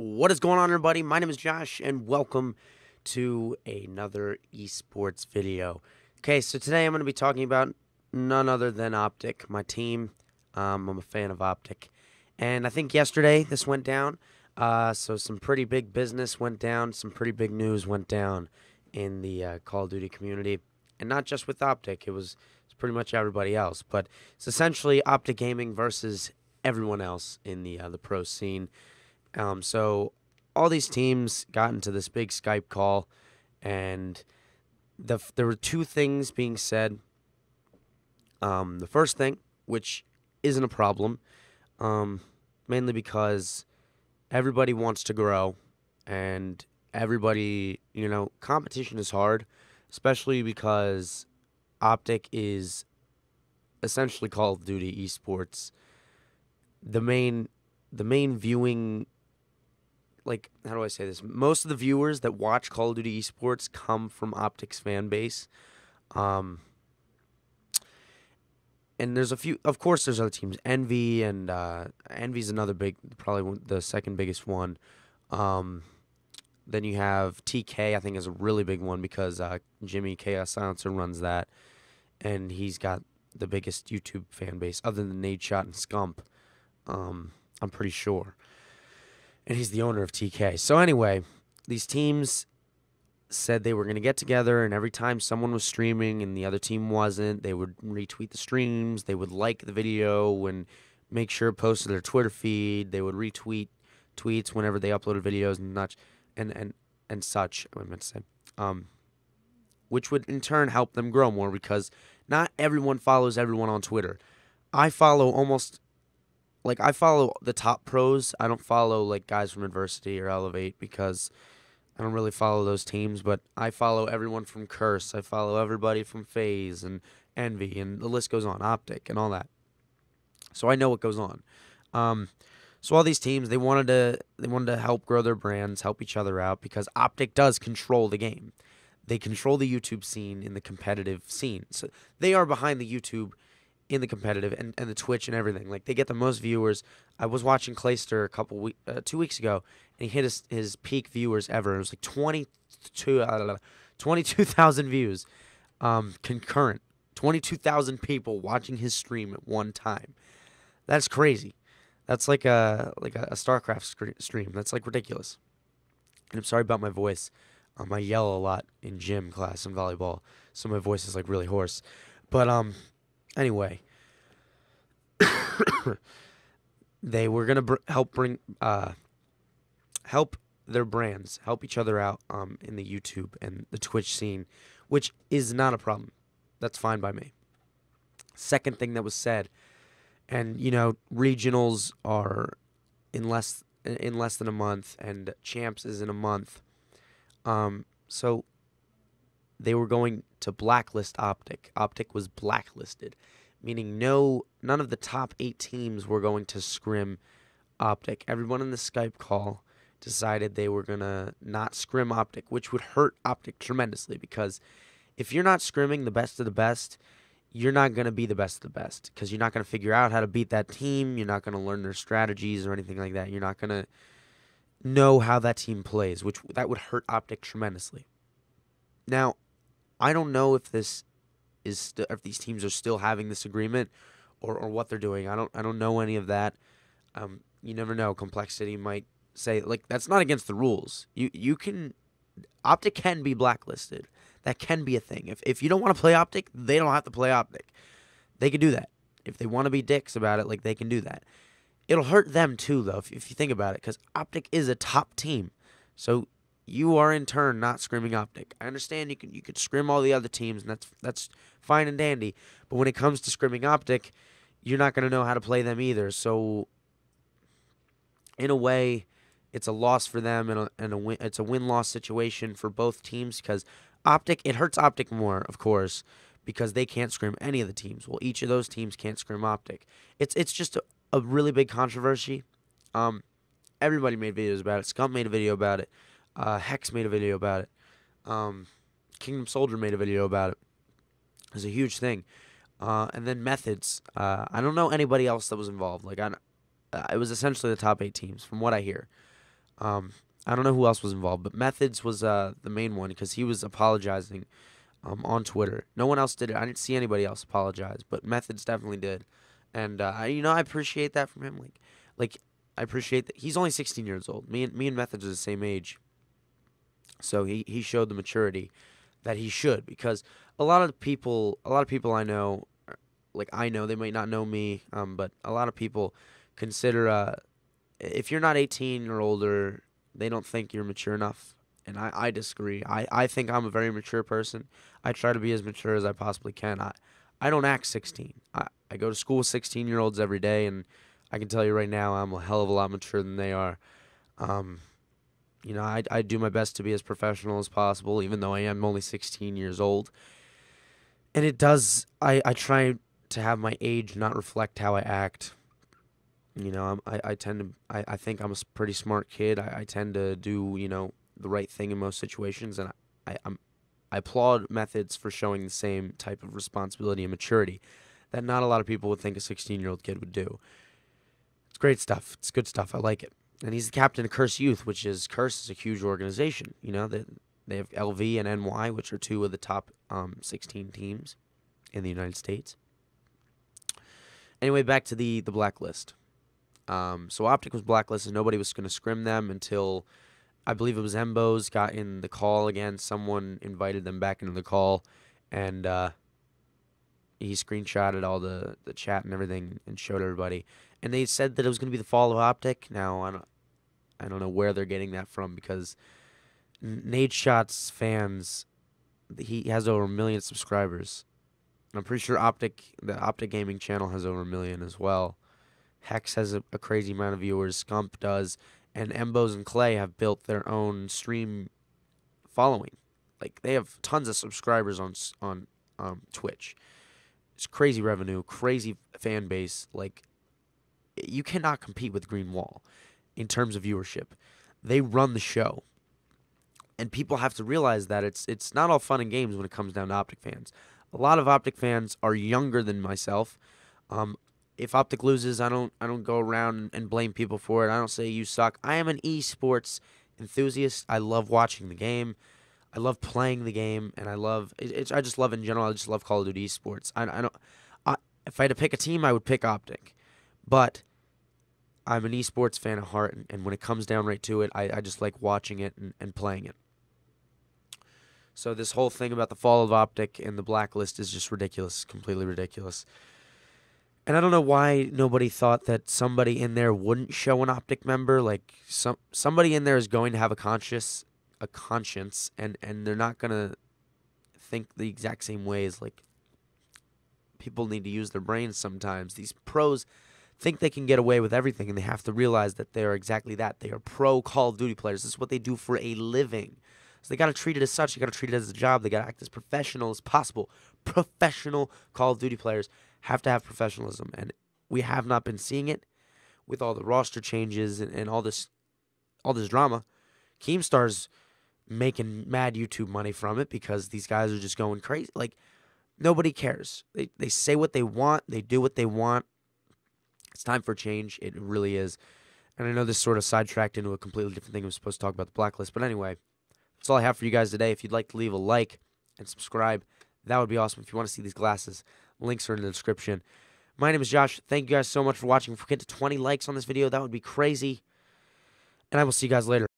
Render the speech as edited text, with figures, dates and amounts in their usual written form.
What is going on, everybody? My name is Josh, and welcome to another esports video. Okay, so today I'm going to be talking about none other than Optic, my team. I'm a fan of Optic, and I think yesterday this went down. So some pretty big business went down, some pretty big news went down in the Call of Duty community, and not just with Optic. It's pretty much everybody else, but it's essentially Optic Gaming versus everyone else in the pro scene. So all these teams got into this big Skype call, and there were two things being said. The first thing, which isn't a problem, mainly because everybody wants to grow, and everybody, competition is hard, especially because Optic is essentially Call of Duty esports. The main viewing, like, how do I say this? Most of the viewers that watch Call of Duty esports come from Optic's fan base. And there's a few, of course, there's other teams. Envy, and Envy's another big, probably the second biggest one. Then you have TK, I think, is a really big one because Jimmy Chaos Silencer runs that, and he's got the biggest YouTube fan base other than Nadeshot and Scump. I'm pretty sure. And he's the owner of TK. So anyway, these teams said they were going to get together, and every time someone was streaming and the other team wasn't, they would retweet the streams, they would like the video and make sure it posted to their Twitter feed, they would retweet tweets whenever they uploaded videos and such, I meant to say. Which would in turn help them grow more, because not everyone follows everyone on Twitter. I follow the top pros. I don't follow like guys from Adversity or Elevate because I don't really follow those teams, but I follow everyone from Curse. I follow everybody from FaZe and Envy, and the list goes on, Optic and all that. So I know what goes on. So all these teams, they wanted to help grow their brands, help each other out, because Optic does control the game. They control the YouTube scene in the competitive scene. So they are behind the YouTube in the competitive and the Twitch and everything. Like, they get the most viewers. I was watching Clayster 2 weeks ago, and he hit his peak viewers ever. It was like 22,000 views concurrent. 22,000 people watching his stream at one time. That's crazy. That's like a StarCraft stream. That's like ridiculous. And I'm sorry about my voice. I yell a lot in gym class and volleyball, so my voice is like really hoarse. But anyway, they were gonna help their brands, help each other out in the YouTube and the Twitch scene, which is not a problem. That's fine by me. Second thing that was said, and regionals are in less than a month, and champs is in a month. So they were going to blacklist Optic. Optic was blacklisted, meaning none of the top 8 teams were going to scrim Optic. Everyone in the Skype call decided they were going to not scrim Optic, which would hurt Optic tremendously, because if you're not scrimming the best of the best, you're not going to be the best of the best, because you're not going to figure out how to beat that team. You're not going to learn their strategies or anything like that. You're not going to know how that team plays, that would hurt Optic tremendously. Now, I don't know if this is if these teams are still having this agreement or what they're doing. I don't know any of that. You never know. Complexity might say, like, that's not against the rules. Optic can be blacklisted. That can be a thing. If you don't want to play Optic, they don't have to play Optic. They can do that. If they want to be dicks about it, like, they can do that. It'll hurt them too, though, if you think about it, because Optic is a top team. So you are in turn not scrimming Optic. I understand you could scrim all the other teams, and that's fine and dandy. But when it comes to scrimming Optic, you're not going to know how to play them either. So in a way, it's a loss for them, and it's a win-loss situation for both teams, because it hurts Optic more, of course, because they can't scrim any of the teams. Well, each of those teams can't scrim Optic. It's just a really big controversy. Everybody made videos about it. Scump made a video about it. Hex made a video about it. Kingdom Soldier made a video about it. It was a huge thing. And then Methods. I don't know anybody else that was involved. Like, it was essentially the top 8 teams, from what I hear. I don't know who else was involved, but Methods was the main one because he was apologizing on Twitter. No one else did it. I didn't see anybody else apologize, but Methods definitely did. And I appreciate that from him. Like I appreciate that he's only 16 years old. Me and Methods are the same age, so he showed the maturity that he should. Because a lot of people I know, like I know they might not know me, but a lot of people consider if you're not 18 or older, they don't think you're mature enough. And I disagree. I think I'm a very mature person. I try to be as mature as I possibly can. I don't act 16. I go to school with 16-year-olds every day, and I can tell you right now I'm a hell of a lot mature than they are. I do my best to be as professional as possible, even though I am only 16 years old. And it does, I try to have my age not reflect how I act. I think I'm a pretty smart kid. I tend to do, the right thing in most situations, and I applaud Methods for showing the same type of responsibility and maturity that not a lot of people would think a 16-year-old kid would do. It's great stuff. It's good stuff. I like it. And he's the captain of Curse Youth, which is Curse is a huge organization. They have LV and NY, which are two of the top 16 teams in the United States. Anyway, back to the blacklist. So Optic was blacklisted. Nobody was going to scrim them until I believe it was Embos got in the call again. Someone invited them back into the call, and he screenshotted all the chat and everything and showed everybody. And they said that it was going to be the fall of Optic. Now, I don't know where they're getting that from, because Nade Shot's fans, he has over 1 million subscribers. And I'm pretty sure the Optic Gaming channel has over 1 million as well. Hex has a crazy amount of viewers. Scump does. And Embos and Clay have built their own stream following. Like, they have tons of subscribers on Twitch. It's crazy revenue, crazy fan base. Like, you cannot compete with Green Wall in terms of viewership. They run the show. And people have to realize that it's not all fun and games when it comes down to Optic fans. A lot of Optic fans are younger than myself. If Optic loses, I don't go around and blame people for it. I don't say you suck. I am an esports enthusiast. I love watching the game. I love playing the game, and I just love it in general. I just love Call of Duty esports. If I had to pick a team, I would pick Optic. But I'm an esports fan at heart, and when it comes down right to it, I just like watching it and playing it. So this whole thing about the fall of Optic and the blacklist is just ridiculous, completely ridiculous. And I don't know why nobody thought that somebody in there wouldn't show an Optic member. Like, somebody in there is going to have a conscience, and they're not going to think the exact same ways. Like, people need to use their brains sometimes. These pros think they can get away with everything, and they have to realize that they are exactly that. They are pro Call of Duty players. This is what they do for a living. So they got to treat it as such. They got to treat it as a job. They got to act as professional as possible. Professional Call of Duty players have to have professionalism, and we have not been seeing it with all the roster changes and all this drama. Keemstar's making mad YouTube money from it because these guys are just going crazy. Like, nobody cares. They say what they want. They do what they want. It's time for change. It really is. And I know this sort of sidetracked into a completely different thing. I was supposed to talk about the blacklist. But anyway, that's all I have for you guys today. If you'd like to leave a like and subscribe, that would be awesome. If you want to see these glasses, links are in the description. My name is Josh. Thank you guys so much for watching. If we get to 20 likes on this video, that would be crazy. And I will see you guys later.